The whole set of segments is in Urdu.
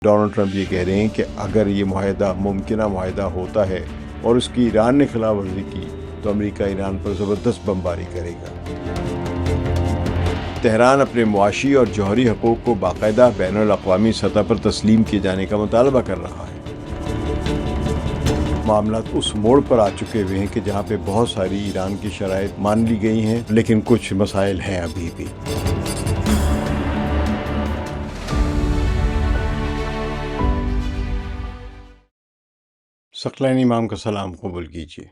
ڈونلڈ ٹرمپ یہ کہہ رہے ہیں کہ اگر یہ معاہدہ ممکنہ معاہدہ ہوتا ہے اور اس کی ایران نے خلاف ورزی کی تو امریکہ ایران پر زبردست بمباری کرے گا۔ تہران اپنے معاشی اور جوہری حقوق کو باقاعدہ بین الاقوامی سطح پر تسلیم کیے جانے کا مطالبہ کر رہا ہے۔ معاملات اس موڑ پر آ چکے ہوئے ہیں کہ جہاں پہ بہت ساری ایران کی شرائط مان لی گئی ہیں، لیکن کچھ مسائل ہیں ابھی بھی۔ ثقلین امام کا سلام قبول کیجیے۔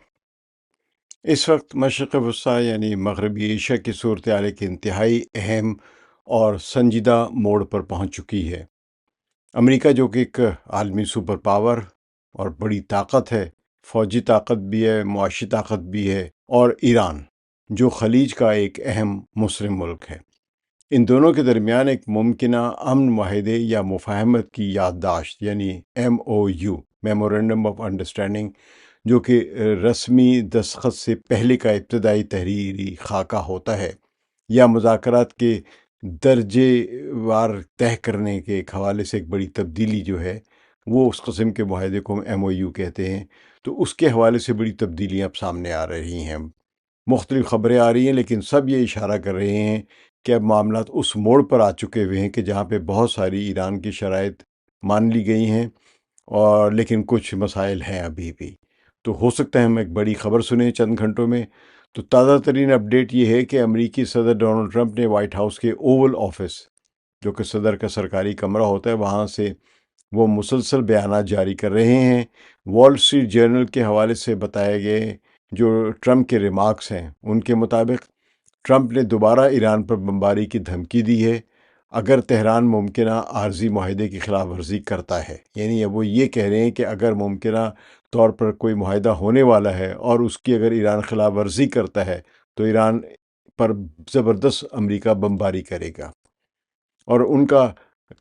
اس وقت مشرق وسطیٰ یعنی مغربی ایشیا کی صورتحال ایک انتہائی اہم اور سنجیدہ موڑ پر پہنچ چکی ہے۔ امریکہ جو کہ ایک عالمی سپر پاور اور بڑی طاقت ہے، فوجی طاقت بھی ہے، معاشی طاقت بھی ہے، اور ایران جو خلیج کا ایک اہم مسلم ملک ہے، ان دونوں کے درمیان ایک ممکنہ امن معاہدے یا مفاہمت کی یادداشت یعنی MOU میمورنڈم آف انڈرسٹینڈنگ، جو کہ رسمی دستخط سے پہلے کا ابتدائی تحریری خاکہ ہوتا ہے، یا مذاکرات کے درجے وار طے کرنے کے ایک حوالے سے ایک بڑی تبدیلی جو ہے، وہ اس قسم کے معاہدے کو MOU کہتے ہیں۔ تو اس کے حوالے سے بڑی تبدیلیاں اب سامنے آ رہی ہیں، مختلف خبریں آ رہی ہیں، لیکن سب یہ اشارہ کر رہے ہیں کہ اب معاملات اس موڑ پر آ چکے ہوئے ہیں کہ جہاں پہ بہت ساری ایران کی شرائط مان لی گئی ہیں، اور لیکن کچھ مسائل ہیں ابھی بھی۔ تو ہو سکتا ہے ہم ایک بڑی خبر سنیں چند گھنٹوں میں۔ تو تازہ ترین اپڈیٹ یہ ہے کہ امریکی صدر ڈونلڈ ٹرمپ نے وائٹ ہاؤس کے اوول آفس، جو کہ صدر کا سرکاری کمرہ ہوتا ہے، وہاں سے وہ مسلسل بیانات جاری کر رہے ہیں۔ وال اسٹریٹ جرنل کے حوالے سے بتائے گئے جو ٹرمپ کے ریمارکس ہیں، ان کے مطابق ٹرمپ نے دوبارہ ایران پر بمباری کی دھمکی دی ہے اگر تہران ممکنہ عارضی معاہدے کی خلاف ورزی کرتا ہے۔ یعنی اب وہ یہ کہہ رہے ہیں کہ اگر ممکنہ طور پر کوئی معاہدہ ہونے والا ہے اور اس کی اگر ایران خلاف ورزی کرتا ہے تو ایران پر زبردست امریکہ بمباری کرے گا۔ اور ان کا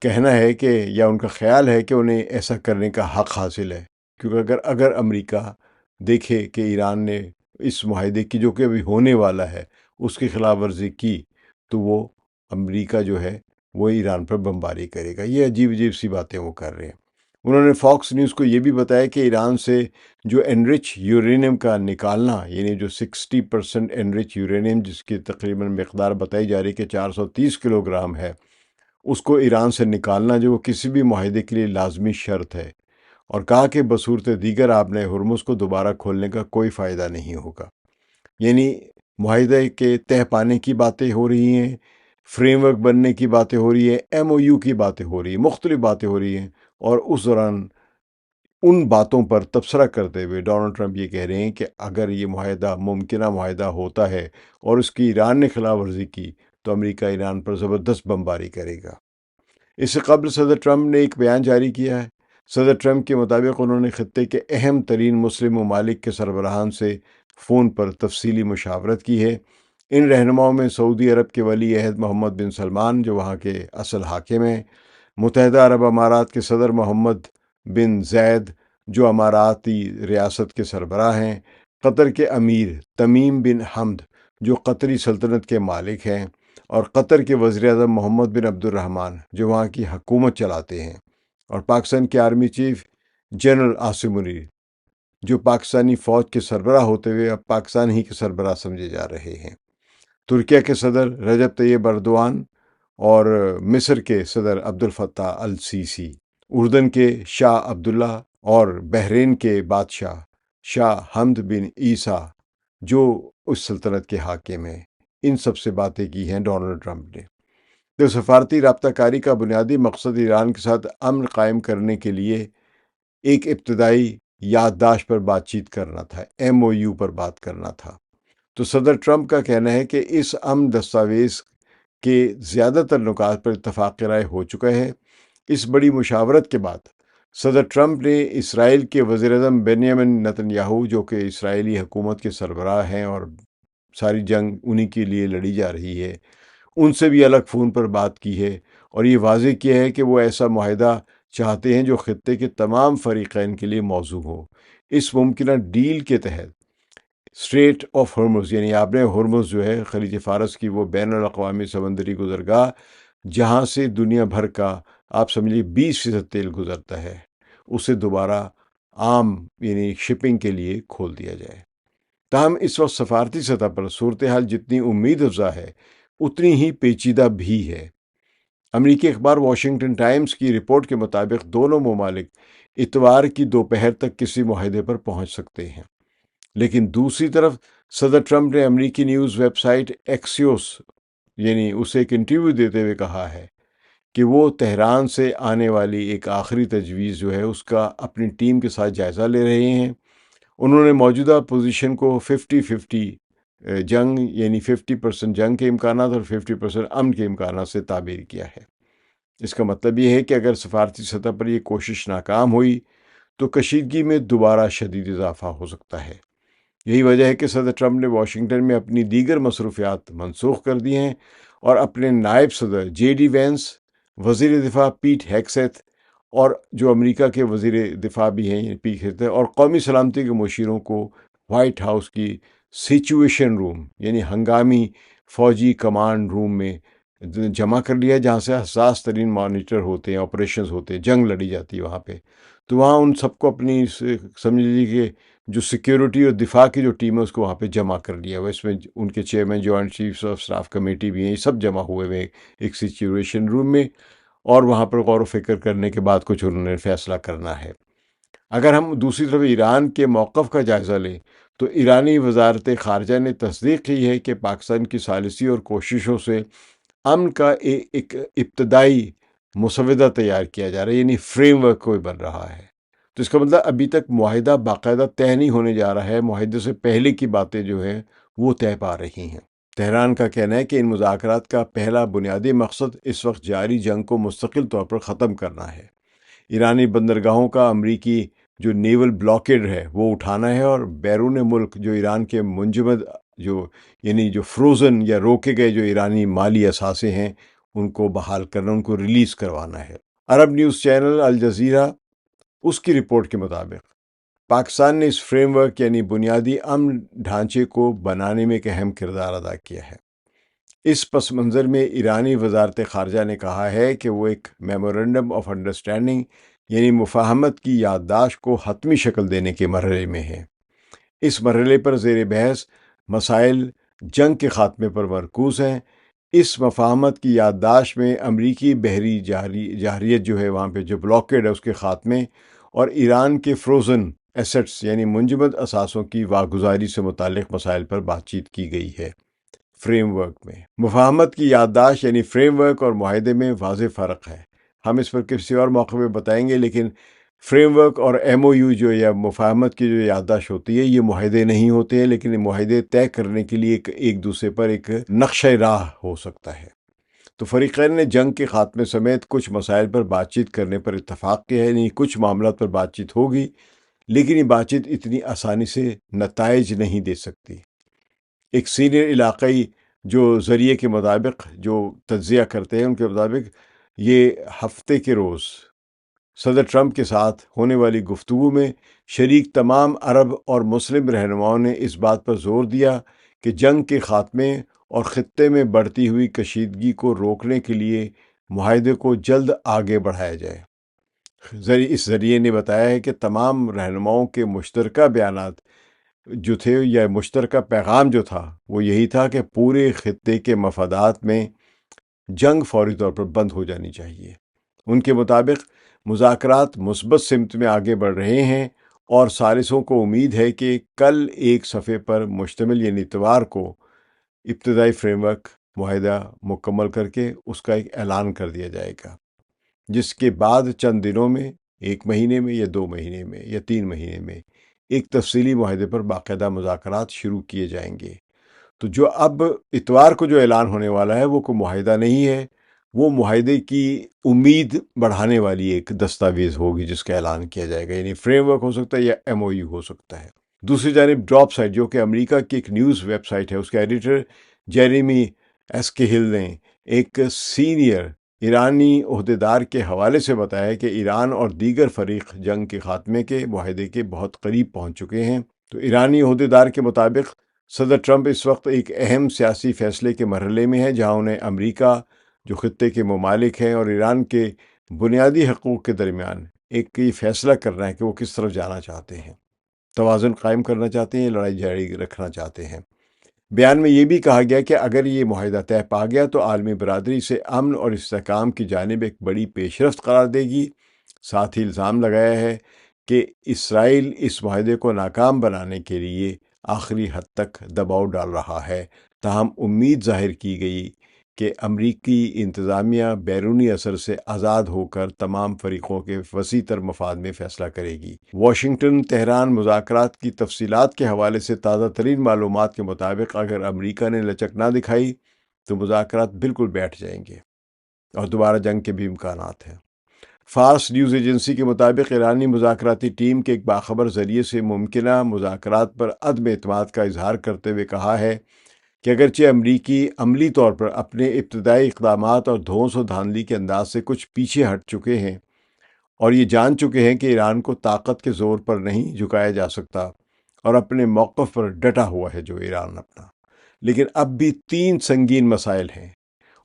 کہنا ہے کہ، یا ان کا خیال ہے کہ انہیں ایسا کرنے کا حق حاصل ہے، کیونکہ اگر امریکہ دیکھے کہ ایران نے اس معاہدے کی جو کہ ابھی ہونے والا ہے اس کی خلاف ورزی کی، تو وہ امریکہ جو ہے وہ ایران پر بمباری کرے گا۔ یہ عجیب عجیب سی باتیں وہ کر رہے ہیں۔ انہوں نے فاکس نیوز کو یہ بھی بتایا کہ ایران سے جو انرچ یورینیم کا نکالنا، یعنی جو 60% انرچ یورینیم جس کی تقریباً مقدار بتائی جا رہی ہے کہ 430 کلو گرام ہے، اس کو ایران سے نکالنا جو وہ کسی بھی معاہدے کے لیے لازمی شرط ہے، اور کہا کہ بصورت دیگر آبِ ہرمز کو دوبارہ کھولنے کا کوئی فائدہ نہیں ہوگا۔ یعنی معاہدے کے طے پانے کی باتیں ہو رہی ہیں، فریم ورک بننے کی باتیں ہو رہی ہیں، MOU کی باتیں ہو رہی ہیں، مختلف باتیں ہو رہی ہیں، اور اس دوران ان باتوں پر تبصرہ کرتے ہوئے ڈونلڈ ٹرمپ یہ کہہ رہے ہیں کہ اگر یہ معاہدہ ممکنہ معاہدہ ہوتا ہے اور اس کی ایران نے خلاف ورزی کی تو امریکہ ایران پر زبردست بمباری کرے گا۔ اس سے قبل صدر ٹرمپ نے ایک بیان جاری کیا ہے۔ صدر ٹرمپ کے مطابق انہوں نے خطے کے اہم ترین مسلم ممالک کے سربراہان سے فون پر تفصیلی مشاورت کی ہے۔ ان رہنماؤں میں سعودی عرب کے ولی عہد محمد بن سلمان جو وہاں کے اصل حاکم ہیں، متحدہ عرب امارات کے صدر محمد بن زید جو اماراتی ریاست کے سربراہ ہیں، قطر کے امیر تمیم بن حمد جو قطری سلطنت کے مالک ہیں، اور قطر کے وزیر اعظم محمد بن عبد الرحمن جو وہاں کی حکومت چلاتے ہیں، اور پاکستان کے army chief general Asim Munir جو پاکستانی فوج کے سربراہ ہوتے ہوئے اب پاکستان ہی کے سربراہ سمجھے جا رہے ہیں، ترکیہ کے صدر رجب طیب ایردوان اور مصر کے صدر عبد الفتاح السیسی، اردن کے شاہ عبداللہ اور بحرین کے بادشاہ شاہ حمد بن عیسیٰ جو اس سلطنت کے حاکم ہیں، ان سب سے باتیں کی ہیں ڈونلڈ ٹرمپ نے۔ تو سفارتی رابطہ کاری کا بنیادی مقصد ایران کے ساتھ امن قائم کرنے کے لیے ایک ابتدائی یادداشت پر بات چیت کرنا تھا، MOU پر بات کرنا تھا۔ تو صدر ٹرمپ کا کہنا ہے کہ اس امن دستاویز کے زیادہ تر نکات پر اتفاق رائے ہو چکا ہے۔ اس بڑی مشاورت کے بعد صدر ٹرمپ نے اسرائیل کے وزیر اعظم بنیامن نتن یاہو جو کہ اسرائیلی حکومت کے سربراہ ہیں اور ساری جنگ انہی کے لیے لڑی جا رہی ہے، ان سے بھی الگ فون پر بات کی ہے، اور یہ واضح کیا ہے کہ وہ ایسا معاہدہ چاہتے ہیں جو خطے کے تمام فریقین کے لیے موزوں ہو۔ اس ممکنہ ڈیل کے تحت اسٹریٹ آف ہرمز یعنی آبِ ہرمز جو ہے خلیج فارس کی وہ بین الاقوامی سمندری گزرگاہ جہاں سے دنیا بھر کا آپ سمجھ لیجیے 20% تیل گزرتا ہے، اسے دوبارہ عام یعنی شپنگ کے لیے کھول دیا جائے۔ تاہم اس وقت سفارتی سطح پر صورتحال جتنی امید افزا ہے اتنی ہی پیچیدہ بھی ہے۔ امریکی اخبار واشنگٹن ٹائمز کی رپورٹ کے مطابق دونوں ممالک اتوار کی دوپہر تک کسی معاہدے پر پہنچ سکتے ہیں، لیکن دوسری طرف صدر ٹرمپ نے امریکی نیوز ویب سائٹ ایکسیوس یعنی اسے ایک انٹرویو دیتے ہوئے کہا ہے کہ وہ تہران سے آنے والی ایک آخری تجویز جو ہے اس کا اپنی ٹیم کے ساتھ جائزہ لے رہے ہیں۔ انہوں نے موجودہ پوزیشن کو 50-50 جنگ یعنی 50% جنگ کے امکانات اور 50% امن کے امکانات سے تعبیر کیا ہے۔ اس کا مطلب یہ ہے کہ اگر سفارتی سطح پر یہ کوشش ناکام ہوئی تو کشیدگی میں دوبارہ شدید اضافہ ہو سکتا ہے۔ یہی وجہ ہے کہ صدر ٹرمپ نے واشنگٹن میں اپنی دیگر مصروفیات منسوخ کر دی ہیں اور اپنے نائب صدر جے ڈی وینس، وزیر دفاع پیٹ ہیگسیت اور جو امریکہ کے وزیر دفاع بھی ہیں پیٹ ہیگسیت اور قومی سلامتی کے مشیروں کو وائٹ ہاؤس کی سچویشن روم یعنی ہنگامی فوجی کمانڈ روم میں جمع کر لیا، جہاں سے حساس ترین مانیٹر ہوتے ہیں، آپریشنز ہوتے ہیں، جنگ لڑی جاتی ہے وہاں پہ۔ تو وہاں ان سب کو اپنی سمجھ لیجیے کہ جو سیکیورٹی اور دفاع کی جو ٹیم ہے اس کو وہاں پہ جمع کر لیا ہوا۔ اس میں ان کے chairman joint chiefs of staff committee بھی ہیں، یہ سب جمع ہوئے ہوئے ایک سچویشن روم میں، اور وہاں پر غور و فکر کرنے کے بعد کچھ انہوں نے فیصلہ کرنا ہے۔ اگر ہم دوسری طرف ایران کے موقف کا جائزہ لیں تو ایرانی وزارت خارجہ نے تصدیق کی ہے کہ پاکستان کی ثالثی اور کوششوں سے امن کا ایک ابتدائی مسودہ تیار کیا جا رہا ہے، یعنی فریم ورک کوئی بن رہا ہے۔ تو اس کا مطلب ابھی تک معاہدہ باقاعدہ طے نہیں ہونے جا رہا ہے، معاہدے سے پہلے کی باتیں جو ہیں وہ طے پا رہی ہیں۔ تہران کا کہنا ہے کہ ان مذاکرات کا پہلا بنیادی مقصد اس وقت جاری جنگ کو مستقل طور پر ختم کرنا ہے۔ ایرانی بندرگاہوں کا امریکی جو نیول بلاکیڈ ہے وہ اٹھانا ہے، اور بیرون ملک جو ایران کے منجمد یعنی جو فروزن یا روکے گئے جو ایرانی مالی اثاثے ہیں ان کو بحال کرنا، ان کو ریلیز کروانا ہے۔ عرب نیوز چینل الجزیرہ اس کی رپورٹ کے مطابق پاکستان نے اس فریم ورک یعنی بنیادی امن ڈھانچے کو بنانے میں ایک اہم کردار ادا کیا ہے۔ اس پس منظر میں ایرانی وزارت خارجہ نے کہا ہے کہ وہ ایک میمورنڈم آف انڈرسٹینڈنگ یعنی مفاہمت کی یادداشت کو حتمی شکل دینے کے مرحلے میں ہے۔ اس مرحلے پر زیر بحث مسائل جنگ کے خاتمے پر مرکوز ہیں۔ اس مفاہمت کی یادداشت میں امریکی بحری جارحیت جو ہے وہاں پہ جو بلاکیڈ ہے اس کے خاتمے اور ایران کے فروزن ایسٹس یعنی منجمد اثاثوں کی واگزاری سے متعلق مسائل پر بات چیت کی گئی ہے۔ فریم ورک میں مفاہمت کی یادداشت یعنی فریم ورک اور معاہدے میں واضح فرق ہے، ہم اس پر کسی اور موقع پہ بتائیں گے، لیکن فریم ورک اور ایم او یو جو یا مفاہمت کی جو یادداشت ہوتی ہے یہ معاہدے نہیں ہوتے ہیں، لیکن یہ معاہدے طے کرنے کے لیے ایک دوسرے پر ایک نقشہ راہ ہو سکتا ہے۔ تو فریقین نے جنگ کے خاتمے سمیت کچھ مسائل پر بات چیت کرنے پر اتفاق کیا ہے، یعنی کچھ معاملات پر بات چیت ہوگی، لیکن یہ بات چیت اتنی آسانی سے نتائج نہیں دے سکتی۔ ایک سینئر علاقائی جو ذریعے کے مطابق جو تجزیہ کرتے ہیں ان کے مطابق یہ ہفتے کے روز صدر ٹرمپ کے ساتھ ہونے والی گفتگو میں شریک تمام عرب اور مسلم رہنماؤں نے اس بات پر زور دیا کہ جنگ کے خاتمے اور خطے میں بڑھتی ہوئی کشیدگی کو روکنے کے لیے معاہدے کو جلد آگے بڑھایا جائے۔ اس ذریعے نے بتایا ہے کہ تمام رہنماؤں کے مشترکہ بیانات جو تھے یا مشترکہ پیغام جو تھا وہ یہی تھا کہ پورے خطے کے مفادات میں جنگ فوری طور پر بند ہو جانی چاہیے۔ ان کے مطابق مذاکرات مثبت سمت میں آگے بڑھ رہے ہیں اور ثالثوں کو امید ہے کہ کل ایک صفحے پر مشتمل یعنی اتوار کو ابتدائی فریم ورک معاہدہ مکمل کر کے اس کا ایک اعلان کر دیا جائے گا، جس کے بعد چند دنوں میں، ایک مہینے میں یا 2 مہینے میں یا 3 مہینے میں ایک تفصیلی معاہدے پر باقاعدہ مذاکرات شروع کیے جائیں گے۔ تو جو اب اتوار کو جو اعلان ہونے والا ہے وہ کوئی معاہدہ نہیں ہے، وہ معاہدے کی امید بڑھانے والی ایک دستاویز ہوگی جس کا اعلان کیا جائے گا، یعنی فریم ورک ہو سکتا ہے یا ایم او یو ہو سکتا ہے۔ دوسری جانب ڈراپ سائٹ جو کہ امریکہ کی ایک نیوز ویب سائٹ ہے، اس کے ایڈیٹر جیریمی ایسکہل نے ایک سینئر ایرانی عہدیدار کے حوالے سے بتایا کہ ایران اور دیگر فریق جنگ کے خاتمے کے معاہدے کے بہت قریب پہنچ چکے ہیں۔ تو ایرانی عہدیدار کے مطابق صدر ٹرمپ اس وقت ایک اہم سیاسی فیصلے کے مرحلے میں ہے، جہاں انہیں امریکہ جو خطے کے ممالک ہیں اور ایران کے بنیادی حقوق کے درمیان ایک یہ فیصلہ کرنا ہے کہ وہ کس طرف جانا چاہتے ہیں، توازن قائم کرنا چاہتے ہیں یا لڑائی جاری رکھنا چاہتے ہیں۔ بیان میں یہ بھی کہا گیا کہ اگر یہ معاہدہ طے پا گیا تو عالمی برادری اسے امن اور استحکام کی جانب ایک بڑی پیش رفت قرار دے گی۔ ساتھ ہی الزام لگایا ہے کہ اسرائیل اس معاہدے کو ناکام بنانے کے لیے آخری حد تک دباؤ ڈال رہا ہے، تاہم امید ظاہر کی گئی کہ امریکی انتظامیہ بیرونی اثر سے آزاد ہو کر تمام فریقوں کے وسیع تر مفاد میں فیصلہ کرے گی۔ واشنگٹن تہران مذاکرات کی تفصیلات کے حوالے سے تازہ ترین معلومات کے مطابق اگر امریکہ نے لچک نہ دکھائی تو مذاکرات بالکل بیٹھ جائیں گے اور دوبارہ جنگ کے بھی امکانات ہیں۔ فارس نیوز ایجنسی کے مطابق ایرانی مذاکراتی ٹیم کے ایک باخبر ذریعے سے ممکنہ مذاکرات پر عدم اعتماد کا اظہار کرتے ہوئے کہا ہے کہ اگرچہ امریکی عملی طور پر اپنے ابتدائی اقدامات اور دھونس و دھاندلی کے انداز سے کچھ پیچھے ہٹ چکے ہیں اور یہ جان چکے ہیں کہ ایران کو طاقت کے زور پر نہیں جھکایا جا سکتا اور اپنے موقف پر ڈٹا ہوا ہے جو ایران اپنا، لیکن اب بھی 3 سنگین مسائل ہیں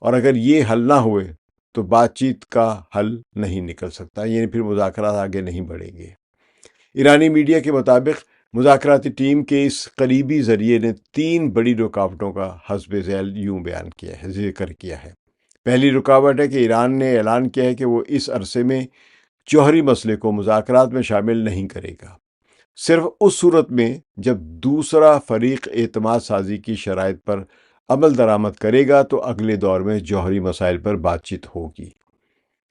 اور اگر یہ حل نہ ہوئے تو بات چیت کا حل نہیں نکل سکتا، یعنی پھر مذاکرات آگے نہیں بڑھیں گے۔ ایرانی میڈیا کے مطابق مذاکراتی ٹیم کے اس قریبی ذریعے نے 3 بڑی رکاوٹوں کا حسب ذیل یوں بیان کیا ہے، ذکر کیا ہے۔ پہلی رکاوٹ ہے کہ ایران نے اعلان کیا ہے کہ وہ اس عرصے میں جوہری مسئلے کو مذاکرات میں شامل نہیں کرے گا، صرف اس صورت میں جب دوسرا فریق اعتماد سازی کی شرائط پر عمل درآمد کرے گا تو اگلے دور میں جوہری مسائل پر بات چیت ہوگی۔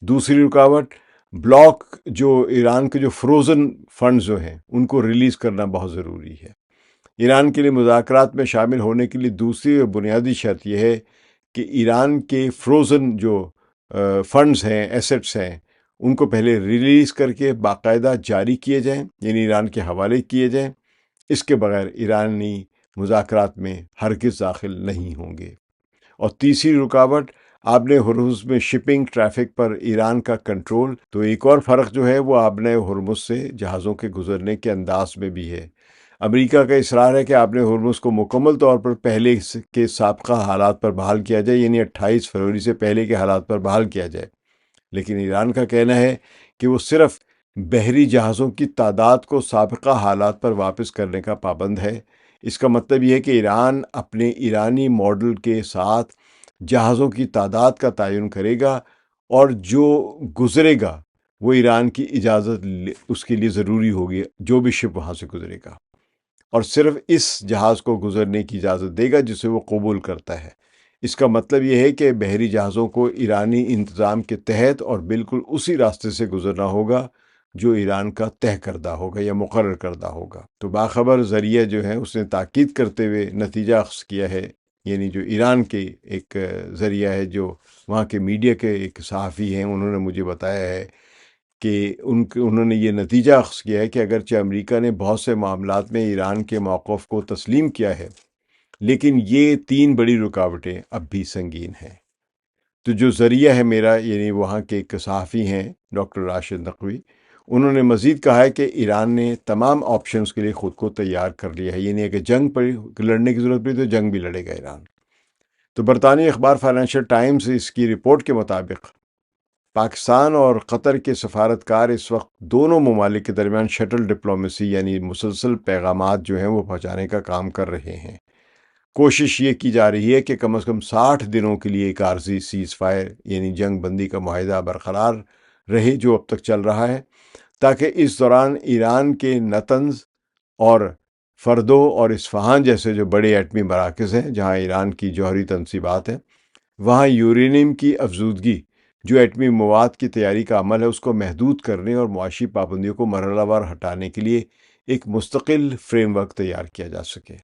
دوسری رکاوٹ بلاک جو ایران کے جو فروزن فنڈز جو ہیں ان کو ریلیز کرنا بہت ضروری ہے۔ ایران کے لیے مذاکرات میں شامل ہونے کے لیے دوسری اور بنیادی شرط یہ ہے کہ ایران کے فروزن جو فنڈز ہیں، ایسٹس ہیں، ان کو پہلے ریلیز کر کے باقاعدہ جاری کیے جائیں، یعنی ایران کے حوالے کیے جائیں۔ اس کے بغیر ایرانی مذاکرات میں ہرگز داخل نہیں ہوں گے۔ اور تیسری رکاوٹ آبِ ہرمز میں شپنگ ٹریفک پر ایران کا کنٹرول۔ تو ایک اور فرق جو ہے وہ آبِ ہرمز سے جہازوں کے گزرنے کے انداز میں بھی ہے۔ امریکہ کا اصرار ہے کہ آبِ ہرمز کو مکمل طور پر پہلے کے سابقہ حالات پر بحال کیا جائے، یعنی 28 فروری سے پہلے کے حالات پر بحال کیا جائے، لیکن ایران کا کہنا ہے کہ وہ صرف بحری جہازوں کی تعداد کو سابقہ حالات پر واپس کرنے کا پابند ہے۔ اس کا مطلب یہ ہے کہ ایران اپنے ایرانی ماڈل کے ساتھ جہازوں کی تعداد کا تعین کرے گا اور جو گزرے گا وہ ایران کی اجازت اس کے لیے ضروری ہوگی، جو بھی شپ وہاں سے گزرے گا، اور صرف اس جہاز کو گزرنے کی اجازت دے گا جسے وہ قبول کرتا ہے۔ اس کا مطلب یہ ہے کہ بحری جہازوں کو ایرانی انتظام کے تحت اور بالکل اسی راستے سے گزرنا ہوگا جو ایران کا طے کردہ ہوگا یا مقرر کردہ ہوگا۔ تو باخبر ذریعہ جو ہے اس نے تاکید کرتے ہوئے نتیجہ اخذ کیا ہے، یعنی جو ایران کے ایک ذریعہ ہے، جو وہاں کے میڈیا کے ایک صحافی ہیں، انہوں نے مجھے بتایا ہے کہ انہوں نے یہ نتیجہ اخذ کیا ہے کہ اگرچہ امریکہ نے بہت سے معاملات میں ایران کے موقف کو تسلیم کیا ہے، لیکن یہ 3 بڑی رکاوٹیں اب بھی سنگین ہیں۔ تو جو ذریعہ ہے میرا، یعنی وہاں کے ایک صحافی ہیں ڈاکٹر راشد نقوی، انہوں نے مزید کہا ہے کہ ایران نے تمام آپشنز کے لیے خود کو تیار کر لیا ہے، یعنی اگر جنگ پر لڑنے کی ضرورت پڑی تو جنگ بھی لڑے گا ایران۔ تو برطانوی اخبار فائنینشل ٹائمز اس کی رپورٹ کے مطابق پاکستان اور قطر کے سفارتکار اس وقت دونوں ممالک کے درمیان شٹل ڈپلومیسی، یعنی مسلسل پیغامات جو ہیں وہ پہنچانے کا کام کر رہے ہیں۔ کوشش یہ کی جا رہی ہے کہ کم از کم 60 دنوں کے لیے ایک عارضی سیز فائر، یعنی جنگ بندی کا معاہدہ برقرار رہے جو اب تک چل رہا ہے، تاکہ اس دوران ایران کے نتنز اور فردو اور اصفہان جیسے جو بڑے ایٹمی مراکز ہیں جہاں ایران کی جوہری تنصیبات ہیں، وہاں یورینیم کی افزودگی جو ایٹمی مواد کی تیاری کا عمل ہے اس کو محدود کرنے اور معاشی پابندیوں کو مرحلہ وار ہٹانے کے لیے ایک مستقل فریم ورک تیار کیا جا سکے۔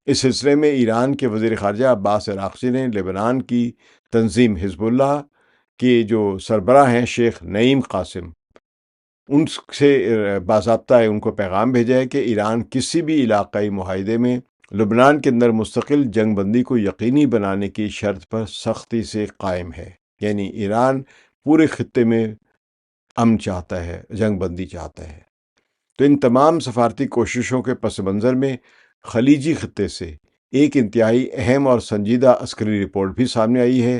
اس سلسلے میں ایران کے وزیر خارجہ عباس عراقچی نے لبنان کی تنظیم حزب اللہ کے جو سربراہ ہیں شیخ نعیم قاسم، ان سے باضابطہ ان کو پیغام بھیجا ہے کہ ایران کسی بھی علاقائی معاہدے میں لبنان کے اندر مستقل جنگ بندی کو یقینی بنانے کی شرط پر سختی سے قائم ہے، یعنی ایران پورے خطے میں امن چاہتا ہے، جنگ بندی چاہتا ہے۔ تو ان تمام سفارتی کوششوں کے پس منظر میں خلیجی خطے سے ایک انتہائی اہم اور سنجیدہ عسکری رپورٹ بھی سامنے آئی ہے،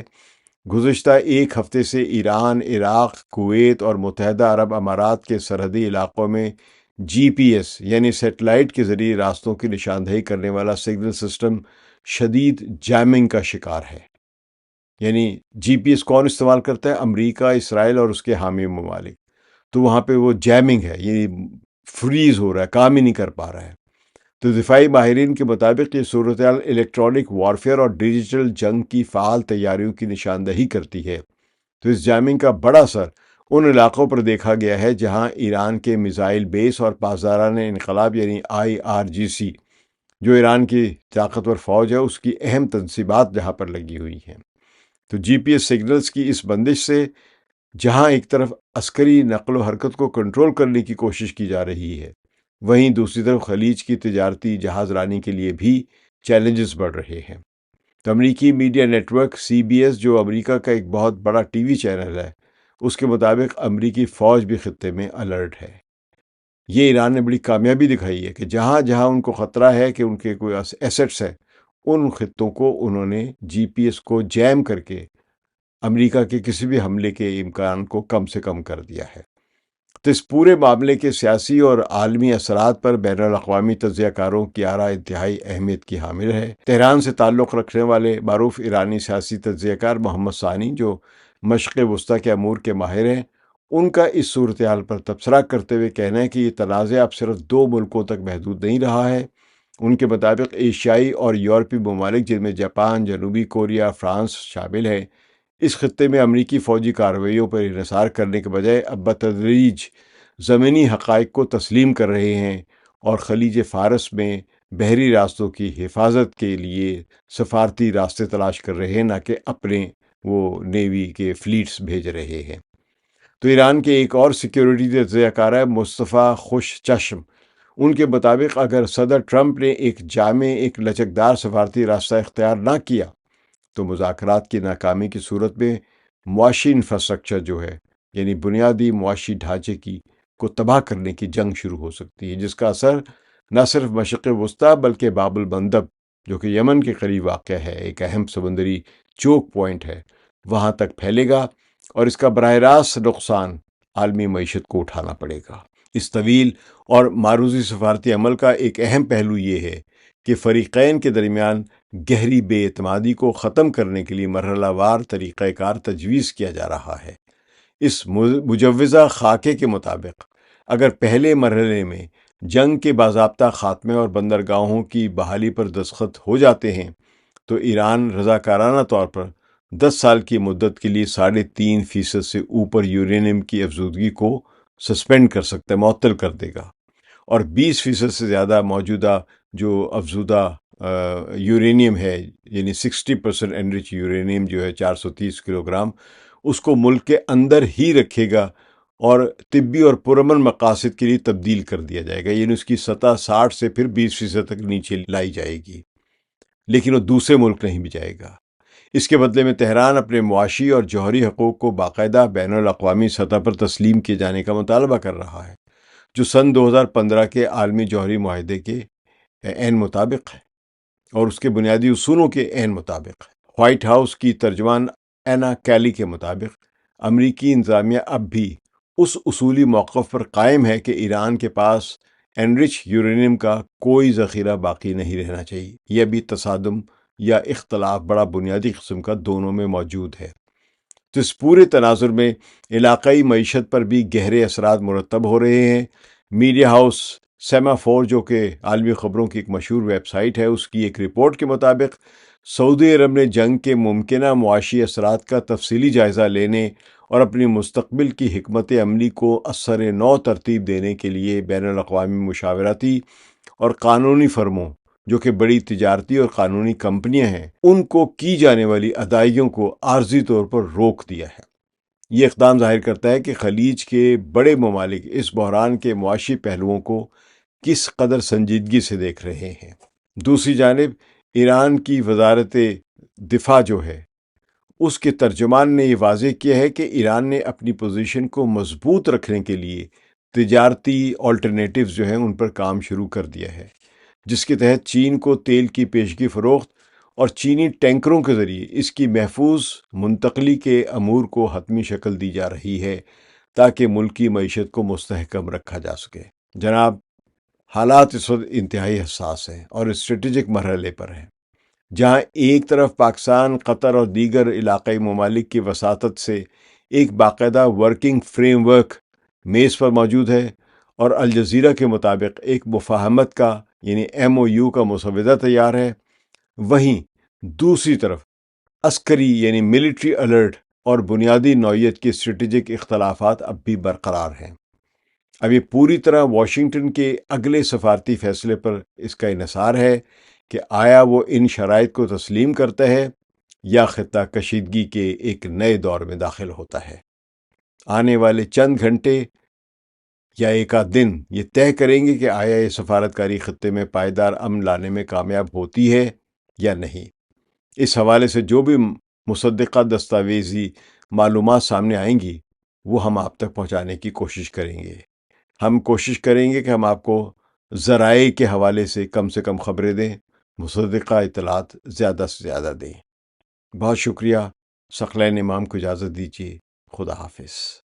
گزشتہ ایک ہفتے سے ایران، عراق، کویت اور متحدہ عرب امارات کے سرحدی علاقوں میں GPS یعنی سیٹلائٹ کے ذریعے راستوں کی نشاندہی کرنے والا سگنل سسٹم شدید جیمنگ کا شکار ہے۔ یعنی GPS کون استعمال کرتا ہے؟ امریکہ، اسرائیل اور اس کے حامی ممالک۔ تو وہاں پہ وہ جیمنگ ہے، یہ فریز ہو رہا ہے، کام ہی نہیں کر پا رہا ہے۔ تو دفاعی ماہرین کے مطابق یہ صورتحال الیکٹرانک وارفیئر اور ڈیجیٹل جنگ کی فعال تیاریوں کی نشاندہی کرتی ہے۔ تو اس جیمنگ کا بڑا اثر ان علاقوں پر دیکھا گیا ہے جہاں ایران کے میزائل بیس اور پاسداران انقلاب یعنی IRGC، جو ایران کی طاقتور فوج ہے، اس کی اہم تنصیبات جہاں پر لگی ہوئی ہیں۔ تو GPS سگنلز کی اس بندش سے جہاں ایک طرف عسکری نقل و حرکت کو کنٹرول کرنے کی کوشش کی جا رہی ہے، وہیں دوسری طرف خلیج کی تجارتی جہاز رانی کے لیے بھی چیلنجز بڑھ رہے ہیں۔ تو امریکی میڈیا نیٹ ورک CBS، جو امریکہ کا ایک بہت بڑا ٹی وی چینل ہے، اس کے مطابق امریکی فوج بھی خطے میں الرٹ ہے۔ یہ ایران نے بڑی کامیابی دکھائی ہے کہ جہاں جہاں ان کو خطرہ ہے کہ ان کے کوئی ایسٹس ہیں، ان خطوں کو انہوں نے GPS کو جیم کر کے امریکہ کے کسی بھی حملے کے امکان کو کم سے کم کر دیا ہے۔ تو اس پورے معاملے کے سیاسی اور عالمی اثرات پر بین الاقوامی تجزیہ کاروں کی آراء انتہائی اہمیت کی حامل ہے۔ تہران سے تعلق رکھنے والے معروف ایرانی سیاسی تجزیہ کار محمد ثانی، جو مشرق وسطیٰ کے امور کے ماہر ہیں، ان کا اس صورتحال پر تبصرہ کرتے ہوئے کہنا ہے کہ یہ تنازع اب صرف 2 ملکوں تک محدود نہیں رہا ہے۔ ان کے مطابق ایشیائی اور یورپی ممالک، جن میں جاپان، جنوبی کوریا، فرانس شامل ہیں، اس خطے میں امریکی فوجی کارروائیوں پر انحصار کرنے کے بجائے اب بتدریج زمینی حقائق کو تسلیم کر رہے ہیں اور خلیج فارس میں بحری راستوں کی حفاظت کے لیے سفارتی راستے تلاش کر رہے ہیں، نہ کہ اپنے وہ نیوی کے فلیٹس بھیج رہے ہیں۔ تو ایران کے ایک اور سیکیورٹی تجزیہ کار ہے مصطفیٰ خوش چشم۔ ان کے مطابق اگر صدر ٹرمپ نے ایک لچکدار سفارتی راستہ اختیار نہ کیا تو مذاکرات کی ناکامی کی صورت میں معاشی انفراسٹرکچر جو ہے، یعنی بنیادی معاشی ڈھانچے کو تباہ کرنے کی جنگ شروع ہو سکتی ہے، جس کا اثر نہ صرف مشرق وسطیٰ بلکہ باب المندب، جو کہ یمن کے قریب واقع ہے، ایک اہم سمندری چوک پوائنٹ ہے، وہاں تک پھیلے گا، اور اس کا براہ راست نقصان عالمی معیشت کو اٹھانا پڑے گا۔ اس طویل اور معروضی سفارتی عمل کا ایک اہم پہلو یہ ہے کہ فریقین کے درمیان گہری بے اعتمادی کو ختم کرنے کے لیے مرحلہ وار طریقہ کار تجویز کیا جا رہا ہے۔ اس مجوزہ خاکے کے مطابق اگر پہلے مرحلے میں جنگ کے باضابطہ خاتمے اور بندرگاہوں کی بحالی پر دستخط ہو جاتے ہیں تو ایران رضاکارانہ طور پر 10 سال کی مدت کے لیے 3.5% سے اوپر یورینیم کی افزودگی کو سسپینڈ کر سکتا ہے، معطل کر دے گا، اور 20% سے زیادہ موجودہ جو افزودہ یورینیم ہے، یعنی 60% انرچ یورینیم جو ہے 430 کلو گرام، اس کو ملک کے اندر ہی رکھے گا اور طبی اور پرامن مقاصد کے لیے تبدیل کر دیا جائے گا، یعنی اس کی سطح 60 سے پھر 20% تک نیچے لائی جائے گی، لیکن وہ دوسرے ملک نہیں بھی جائے گا۔ اس کے بدلے میں تہران اپنے معاشی اور جوہری حقوق کو باقاعدہ بین الاقوامی سطح پر تسلیم کیے جانے کا مطالبہ کر رہا ہے، جو سن 2015 کے عالمی جوہری معاہدے کے عین مطابق ہے اور اس کے بنیادی اصولوں کے عین مطابق ہے۔ وائٹ ہاؤس کی ترجمان اینا کیلی کے مطابق امریکی انتظامیہ اب بھی اس اصولی موقف پر قائم ہے کہ ایران کے پاس انرچ یورینیم کا کوئی ذخیرہ باقی نہیں رہنا چاہیے۔ یہ بھی تصادم یا اختلاف بڑا بنیادی قسم کا دونوں میں موجود ہے۔ تو اس پورے تناظر میں علاقائی معیشت پر بھی گہرے اثرات مرتب ہو رہے ہیں۔ میڈیا ہاؤس سیمافور، جو کہ عالمی خبروں کی ایک مشہور ویب سائٹ ہے، اس کی ایک رپورٹ کے مطابق سعودی عرب نے جنگ کے ممکنہ معاشی اثرات کا تفصیلی جائزہ لینے اور اپنی مستقبل کی حکمت عملی کو اثر نو ترتیب دینے کے لیے بین الاقوامی مشاورتی اور قانونی فرموں، جو کہ بڑی تجارتی اور قانونی کمپنیاں ہیں، ان کو کی جانے والی ادائیگیوں کو عارضی طور پر روک دیا ہے۔ یہ اقدام ظاہر کرتا ہے کہ خلیج کے بڑے ممالک اس بحران کے معاشی پہلوؤں کو کس قدر سنجیدگی سے دیکھ رہے ہیں۔ دوسری جانب ایران کی وزارت دفاع جو ہے، اس کے ترجمان نے یہ واضح کیا ہے کہ ایران نے اپنی پوزیشن کو مضبوط رکھنے کے لیے تجارتی آلٹرنیٹیوز جو ہیں ان پر کام شروع کر دیا ہے، جس کے تحت چین کو تیل کی پیشگی فروخت اور چینی ٹینکروں کے ذریعے اس کی محفوظ منتقلی کے امور کو حتمی شکل دی جا رہی ہے تاکہ ملکی معیشت کو مستحکم رکھا جا سکے۔ جناب، حالات اس وقت انتہائی حساس ہیں اور اسٹریٹجک مرحلے پر ہیں، جہاں ایک طرف پاکستان، قطر اور دیگر علاقائی ممالک کی وساطت سے ایک باقاعدہ ورکنگ فریم ورک میز پر موجود ہے اور الجزیرہ کے مطابق ایک مفاہمت کا یعنی MOU کا مسودہ تیار ہے، وہیں دوسری طرف عسکری یعنی ملٹری الرٹ اور بنیادی نوعیت کے اسٹریٹجک اختلافات اب بھی برقرار ہیں۔ اب یہ پوری طرح واشنگٹن کے اگلے سفارتی فیصلے پر اس کا انحصار ہے کہ آیا وہ ان شرائط کو تسلیم کرتا ہے یا خطہ کشیدگی کے ایک نئے دور میں داخل ہوتا ہے۔ آنے والے چند گھنٹے یا ایک آدھ دن یہ طے کریں گے کہ آیا یہ سفارتکاری خطے میں پائیدار امن لانے میں کامیاب ہوتی ہے یا نہیں۔ اس حوالے سے جو بھی مصدقہ دستاویزی معلومات سامنے آئیں گی وہ ہم آپ تک پہنچانے کی کوشش کریں گے۔ ہم کوشش کریں گے کہ ہم آپ کو ذرائع کے حوالے سے کم خبریں دیں، مصدقہ اطلاعات زیادہ سے زیادہ دیں۔ بہت شکریہ۔ ثقلین امام کو اجازت دیجیے۔ خدا حافظ۔